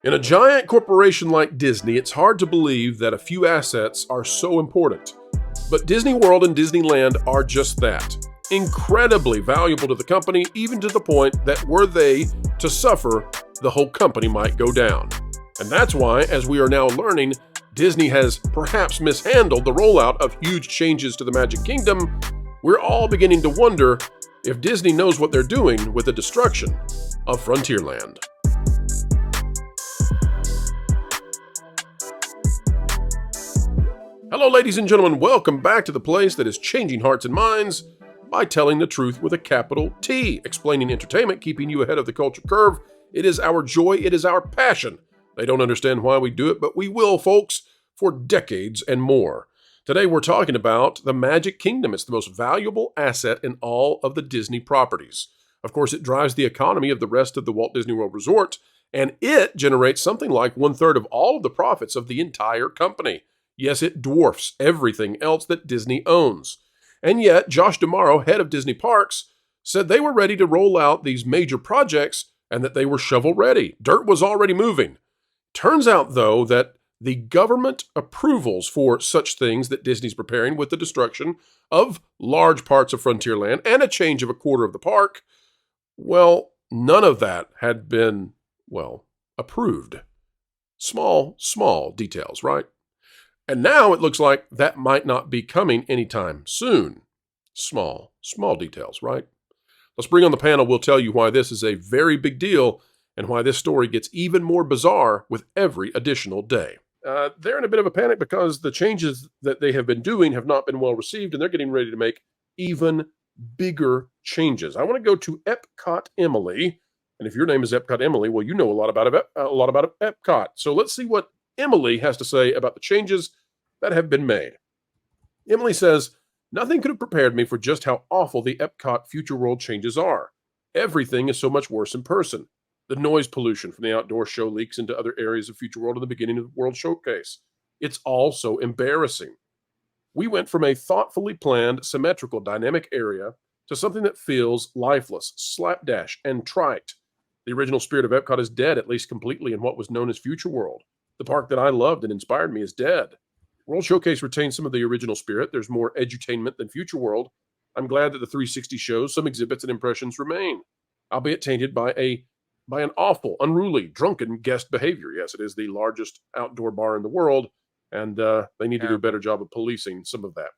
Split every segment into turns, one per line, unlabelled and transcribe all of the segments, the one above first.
In a giant corporation like Disney, it's hard to believe that a few assets are so important. But Disney World and Disneyland are just that. Incredibly valuable to the company, even to the point that were they to suffer, the whole company might go down. And that's why, as we are now learning, Disney has perhaps mishandled the rollout of huge changes to the Magic Kingdom. We're all beginning to wonder if Disney knows what they're doing with the destruction of Frontierland. Hello, ladies and gentlemen. Welcome back to the place that is changing hearts and minds by telling the truth with a capital T, explaining entertainment, keeping you ahead of the culture curve. It is our joy. It is our passion. They don't understand why we do it, but we will, folks, for decades and more. Today, we're talking about the Magic Kingdom. It's the most valuable asset in all of the Disney properties. Of course, it drives the economy of the rest of the Walt Disney World Resort, and it generates something like 1/3 of all of the profits of the entire company. Yes, it dwarfs everything else that Disney owns. And yet, Josh D'Amaro, head of Disney Parks, said they were ready to roll out these major projects and that they were shovel-ready. Dirt was already moving. Turns out, though, that the government approvals for such things that Disney's preparing with the destruction of large parts of Frontierland and a change of a quarter of the park, well, none of that had been, approved. Small details, right? And now it looks like that might not be coming anytime soon. Small details, right? Let's bring on the panel. We'll tell you why this is a very big deal and why this story gets even more bizarre with every additional day. They're in a bit of a panic because the changes that they have been doing have not been well received, and they're getting ready to make even bigger changes. I want to go to Epcot Emily, and if your name is Epcot Emily, well, you know a lot about Epcot. So let's see what Emily has to say about the changes that have been made. Emily says, "Nothing could have prepared me for just how awful the Epcot Future World changes are. Everything is so much worse in person. The noise pollution from the outdoor show leaks into other areas of Future World in the beginning of the World Showcase. It's all so embarrassing. We went from a thoughtfully planned, symmetrical, dynamic area to something that feels lifeless, slapdash, and trite. The original spirit of Epcot is dead, at least completely, in what was known as Future World. The park that I loved and inspired me is dead. World Showcase retains some of the original spirit. There's more edutainment than Future World. I'm glad that the 360 shows, some exhibits and impressions remain, albeit tainted by an awful, unruly, drunken guest behavior. Yes, it is the largest outdoor bar in the world, and they need to do a better job of policing some of that.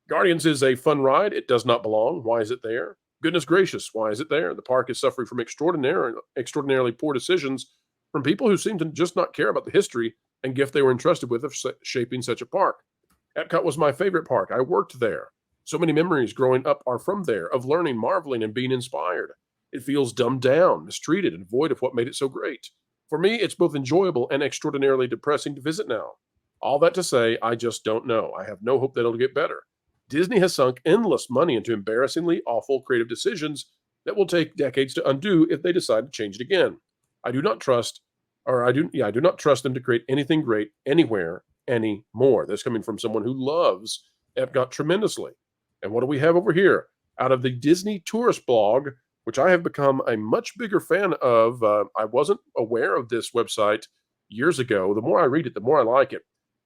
Guardians is a fun ride. It does not belong. Why is it there? Goodness gracious, why is it there? The park is suffering from extraordinarily poor decisions from people who seem to just not care about the history and gift they were entrusted with of shaping such a park. Epcot was my favorite park. I worked there. So many memories growing up are from there, of learning, marveling, and being inspired. It feels dumbed down, mistreated, and void of what made it so great. For me, it's both enjoyable and extraordinarily depressing to visit now. All that to say, I just don't know. I have no hope that it'll get better. Disney has sunk endless money into embarrassingly awful creative decisions that will take decades to undo if they decide to change it again. I do not trust them to create anything great anywhere anymore." That's coming from someone who loves Epcot tremendously. And what do we have over here? Out of the Disney Tourist blog, which I have become a much bigger fan of. I wasn't aware of this website years ago. The more I read it, the more I like it.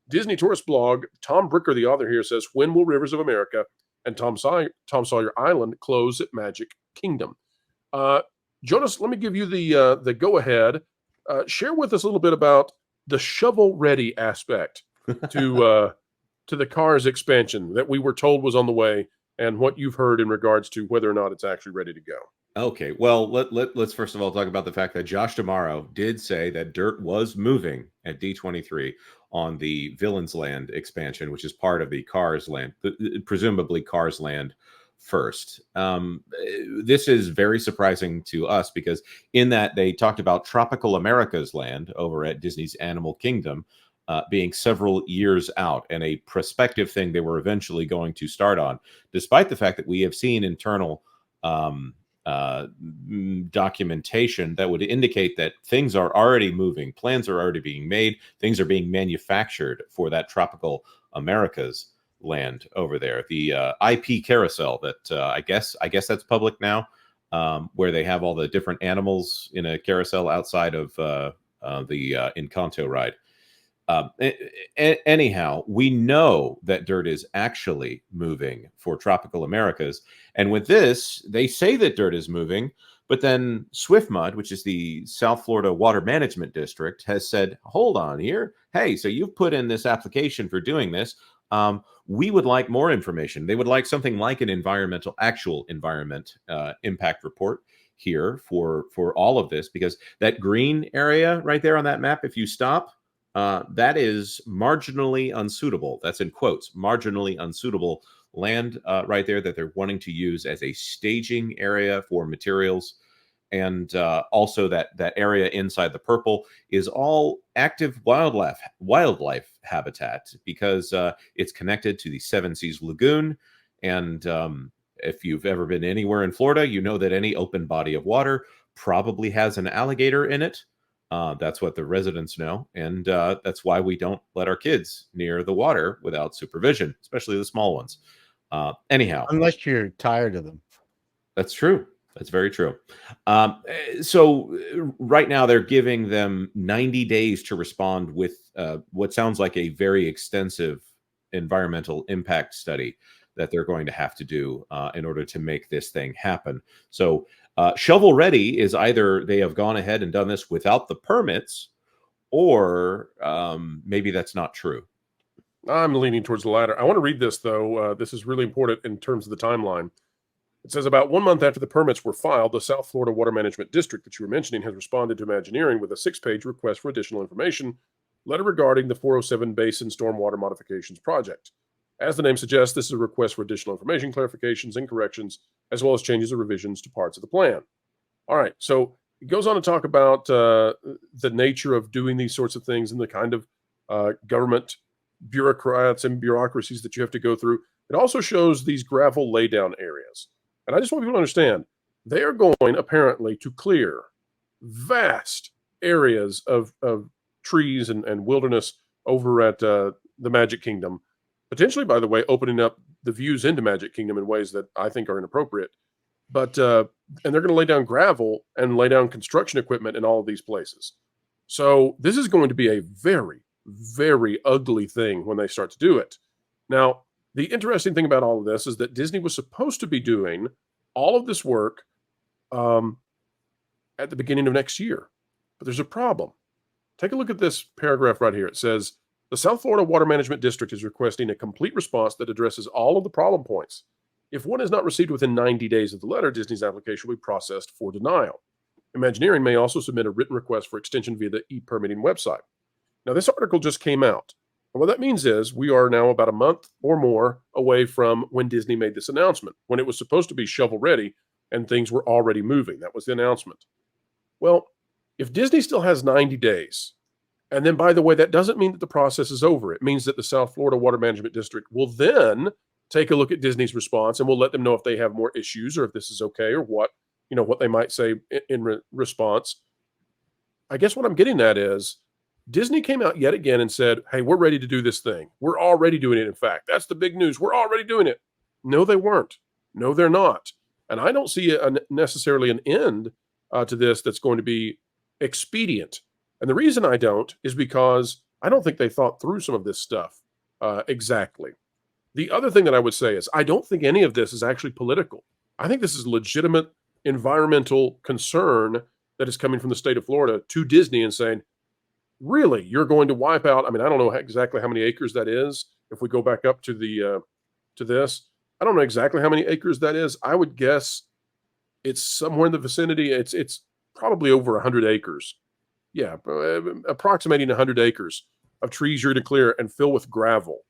Disney Tourist blog, Tom Bricker, the author here, says, "When will Rivers of America and Tom Sawyer Island close at Magic Kingdom?" Jonas, let me give you the go-ahead. Share with us a little bit about the shovel-ready aspect to the Cars expansion that we were told was on the way, and what you've heard in regards to whether or not it's actually ready to go.
Okay, well, let's first of all talk about the fact that Josh D'Amaro did say that dirt was moving at D23 on the Villains Land expansion, which is part of the Cars Land, presumably Cars Land first. This is very surprising to us because in that they talked about Tropical America's Land over at Disney's Animal Kingdom being several years out and a prospective thing they were eventually going to start on, despite the fact that we have seen internal documentation that would indicate that things are already moving, plans are already being made, things are being manufactured for that Tropical America's Land over there. The IP carousel that I guess that's public now, where they have all the different animals in a carousel outside of the Encanto ride. Anyhow, we know that dirt is actually moving for tropical Americas. And with this, they say that dirt is moving, but then SwiftMud, which is the South Florida Water Management District, has said, hold on here. Hey, so you've put in this application for doing this. We would like more information. They would like something like an actual environment impact report here for all of this, because that green area right there on that map, if you stop, that is marginally unsuitable. That's in quotes, marginally unsuitable land right there that they're wanting to use as a staging area for materials. And also that area inside the purple is all active wildlife habitat, because it's connected to the Seven Seas Lagoon. And if you've ever been anywhere in Florida, you know that any open body of water probably has an alligator in it. That's what the residents know. And that's why we don't let our kids near the water without supervision, especially the small ones. Anyhow.
Unless you're tired of them.
That's true. That's very true. So right now they're giving them 90 days to respond with what sounds like a very extensive environmental impact study that they're going to have to do in order to make this thing happen. So shovel ready is either they have gone ahead and done this without the permits, or maybe that's not true.
I'm leaning towards the latter. I want to read this, though. This is really important in terms of the timeline. It says, about 1 month after the permits were filed, the South Florida Water Management District that you were mentioning has responded to Imagineering with a 6-page request for additional information, letter regarding the 407 Basin Stormwater Modifications Project. As the name suggests, this is a request for additional information, clarifications, and corrections, as well as changes or revisions to parts of the plan. All right, so it goes on to talk about the nature of doing these sorts of things and the kind of government bureaucrats and bureaucracies that you have to go through. It also shows these gravel laydown areas. And I just want people to understand, they are going apparently to clear vast areas of trees and wilderness over at the Magic Kingdom. Potentially, by the way, opening up the views into Magic Kingdom in ways that I think are inappropriate. But and they're going to lay down gravel and lay down construction equipment in all of these places. So this is going to be a very, very ugly thing when they start to do it. Now, the interesting thing about all of this is that Disney was supposed to be doing all of this work at the beginning of next year. But there's a problem. Take a look at this paragraph right here. It says, the South Florida Water Management District is requesting a complete response that addresses all of the problem points. If one is not received within 90 days of the letter, Disney's application will be processed for denial. Imagineering may also submit a written request for extension via the e-permitting website. Now, this article just came out. And what that means is we are now about a month or more away from when Disney made this announcement, when it was supposed to be shovel ready and things were already moving. That was the announcement. Well, if Disney still has 90 days, and then, by the way, that doesn't mean that the process is over. It means that the South Florida Water Management District will then take a look at Disney's response, and we'll let them know if they have more issues or if this is okay or what they might say in response. I guess what I'm getting at is Disney came out yet again and said, hey, we're ready to do this thing. We're already doing it, in fact. That's the big news. We're already doing it. No, they weren't. No, they're not. And I don't see necessarily an end to this that's going to be expedient. And the reason I don't is because I don't think they thought through some of this stuff exactly. The other thing that I would say is I don't think any of this is actually political. I think this is legitimate environmental concern that is coming from the state of Florida to Disney and saying, really, you're going to wipe out, I mean, I don't know exactly how many acres that is. If we go back up to the to this, I don't know exactly how many acres that is. I would guess it's somewhere in the vicinity. It's probably over 100 acres. Yeah, approximating 100 acres of trees you're to clear and fill with gravel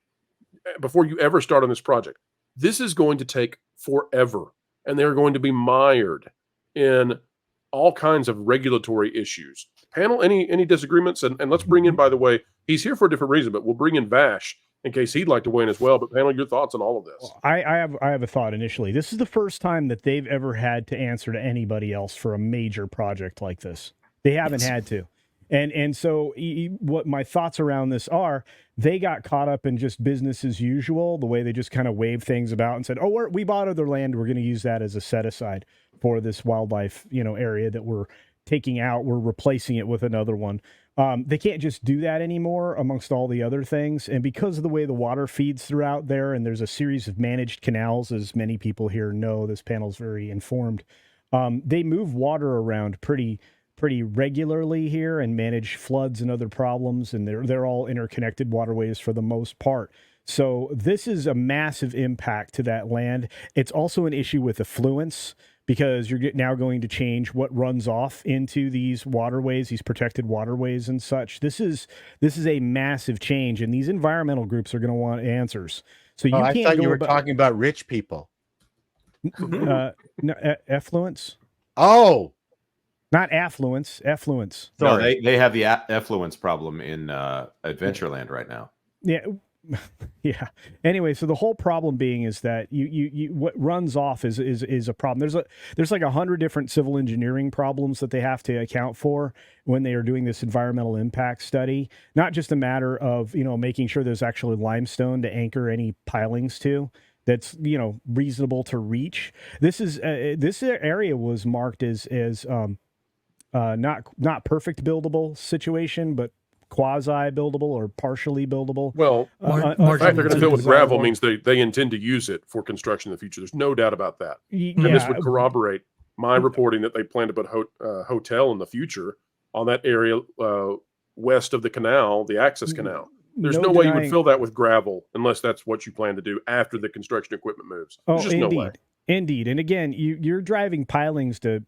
before you ever start on this project. This is going to take forever, and they're going to be mired in all kinds of regulatory issues. Panel, any disagreements? And let's bring in, by the way, he's here for a different reason, but we'll bring in Vash in case he'd like to weigh in as well. But panel, your thoughts on all of this?
I have a thought initially. This is the first time that they've ever had to answer to anybody else for a major project like this. They haven't had to. And so what my thoughts around this are, they got caught up in just business as usual, the way they just kind of waved things about and said, oh, we bought other land. We're going to use that as a set aside for this wildlife, area that we're taking out. We're replacing it with another one. They can't just do that anymore amongst all the other things. And because of the way the water feeds throughout there, and there's a series of managed canals, as many people here know, this panel's very informed. They move water around pretty regularly here and manage floods and other problems. And they're all interconnected waterways for the most part. So this is a massive impact to that land. It's also an issue with affluence, because you're now going to change what runs off into these waterways, these protected waterways and such. This is a massive change, and these environmental groups are going to want answers. So you can't.
I thought you were talking about rich people.
No, effluence.
Oh,
not affluence. Effluence.
No, they have the effluence problem in Adventureland right now.
Yeah. Yeah. Anyway, so the whole problem being is that you what runs off is a problem. There's like 100 different civil engineering problems that they have to account for when they are doing this environmental impact study. Not just a matter of, making sure there's actually limestone to anchor any pilings to that's, reasonable to reach. This area was marked as not perfect buildable situation, but quasi buildable or partially buildable.
Well, the fact they're going to fill with gravel means they intend to use it for construction in the future. There's no doubt about that. And this would corroborate my reporting that they plan to put a hotel in the future on that area west of the canal, the access canal. There's no way you would fill that with gravel unless that's what you plan to do after the construction equipment moves. There's just no way.
Indeed. And again, you're driving pilings to,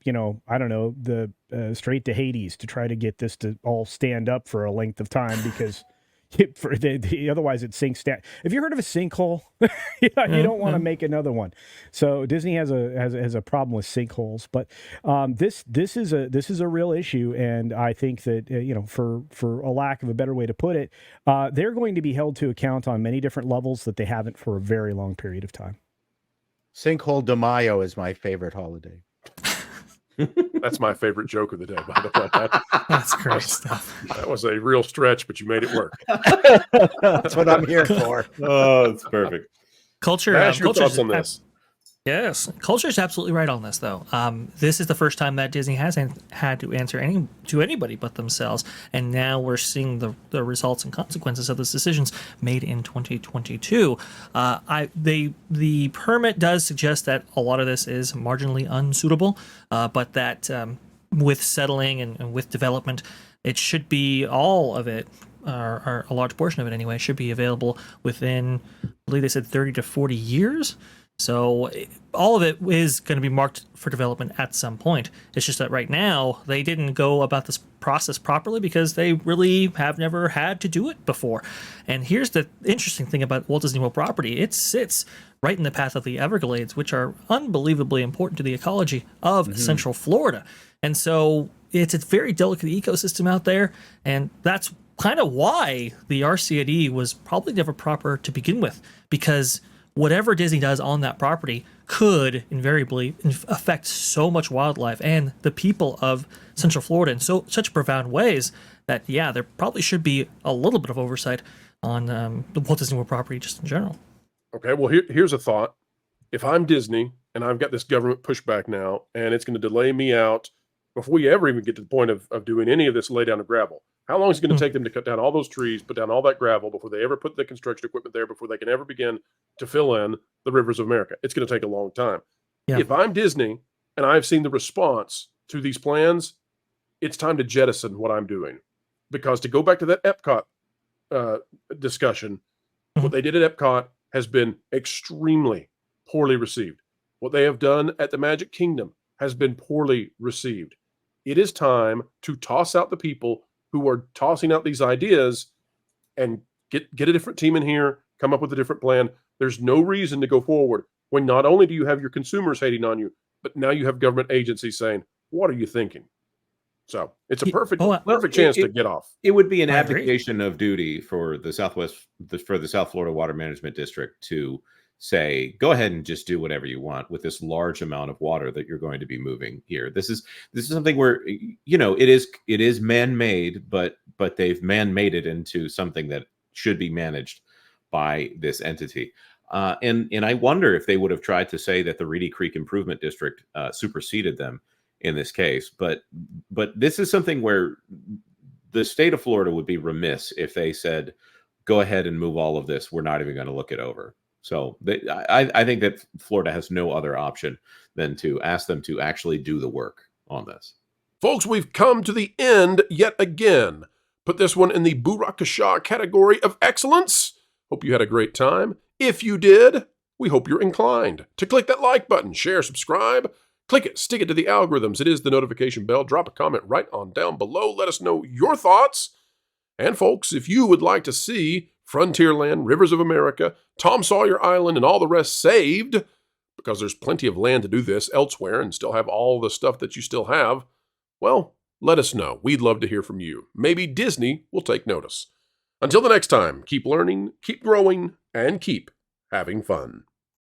I don't know, the straight to Hades to try to get this to all stand up for a length of time, because otherwise it sinks down. Have you heard of a sinkhole? You don't want to make another one. So Disney has a problem with sinkholes, but this is a real issue, and I think that for a lack of a better way to put it, they're going to be held to account on many different levels that they haven't for a very long period of time.
Sinkhole de Mayo is my favorite holiday.
That's my favorite joke of the day, by the way.
That's great stuff.
That was a real stretch, but you made it work.
That's what I'm here for.
Oh, it's perfect.
Culture.
Your thoughts on this?
Yes, culture is absolutely right on this, though. This is the first time that Disney hasn't had to answer to anybody but themselves, and now we're seeing the results and consequences of those decisions made in 2022. The permit does suggest that a lot of this is marginally unsuitable, but that with settling and with development, it should be all of it, or a large portion of it anyway, should be available within, I believe they said 30 to 40 years. So all of it is going to be marked for development at some point. It's just that right now they didn't go about this process properly because they really have never had to do it before. And here's the interesting thing about Walt Disney World property. It sits right in the path of the Everglades, which are unbelievably important to the ecology of Central Florida. And so it's a very delicate ecosystem out there, and that's kind of why the RCID was probably never proper to begin with, because whatever Disney does on that property could invariably affect so much wildlife and the people of Central Florida in such profound ways that, yeah, there probably should be a little bit of oversight on the Walt Disney World property just in general.
Okay, well, here's a thought. If I'm Disney and I've got this government pushback now, and it's going to delay me out before we ever even get to the point of doing any of this lay down of gravel, how long is it going to take them to cut down all those trees, put down all that gravel before they ever put the construction equipment there, before they can ever begin to fill in the rivers of America? It's going to take a long time. Yeah. If I'm Disney and I've seen the response to these plans, it's time to jettison what I'm doing. Because to go back to that Epcot discussion, what they did at Epcot has been extremely poorly received. What they have done at the Magic Kingdom has been poorly received. It is time to toss out the people who are tossing out these ideas and get a different team in here, come up with a different plan. There's no reason to go forward when not only do you have your consumers hating on you, but now you have government agencies saying, what are you thinking? So it's a perfect chance to get off.
It would be an abdication of duty for the South Florida Water Management District to say, go ahead and just do whatever you want with this large amount of water that you're going to be moving here. This is something where, it is man-made, but they've man-made it into something that should be managed by this entity. And I wonder if they would have tried to say that the Reedy Creek Improvement District superseded them in this case. But this is something where the state of Florida would be remiss if they said, go ahead and move all of this. We're not even going to look it over. So I think that Florida has no other option than to ask them to actually do the work on this.
Folks, we've come to the end yet again. Put this one in the Burakasha category of excellence. Hope you had a great time. If you did, we hope you're inclined to click that like button, share, subscribe. Click it, stick it to the algorithms. It is the notification bell. Drop a comment right on down below. Let us know your thoughts. And folks, if you would like to see Frontierland, Rivers of America, Tom Sawyer Island, and all the rest saved, because there's plenty of land to do this elsewhere and still have all the stuff that you still have, well, let us know. We'd love to hear from you. Maybe Disney will take notice. Until the next time, keep learning, keep growing, and keep having fun.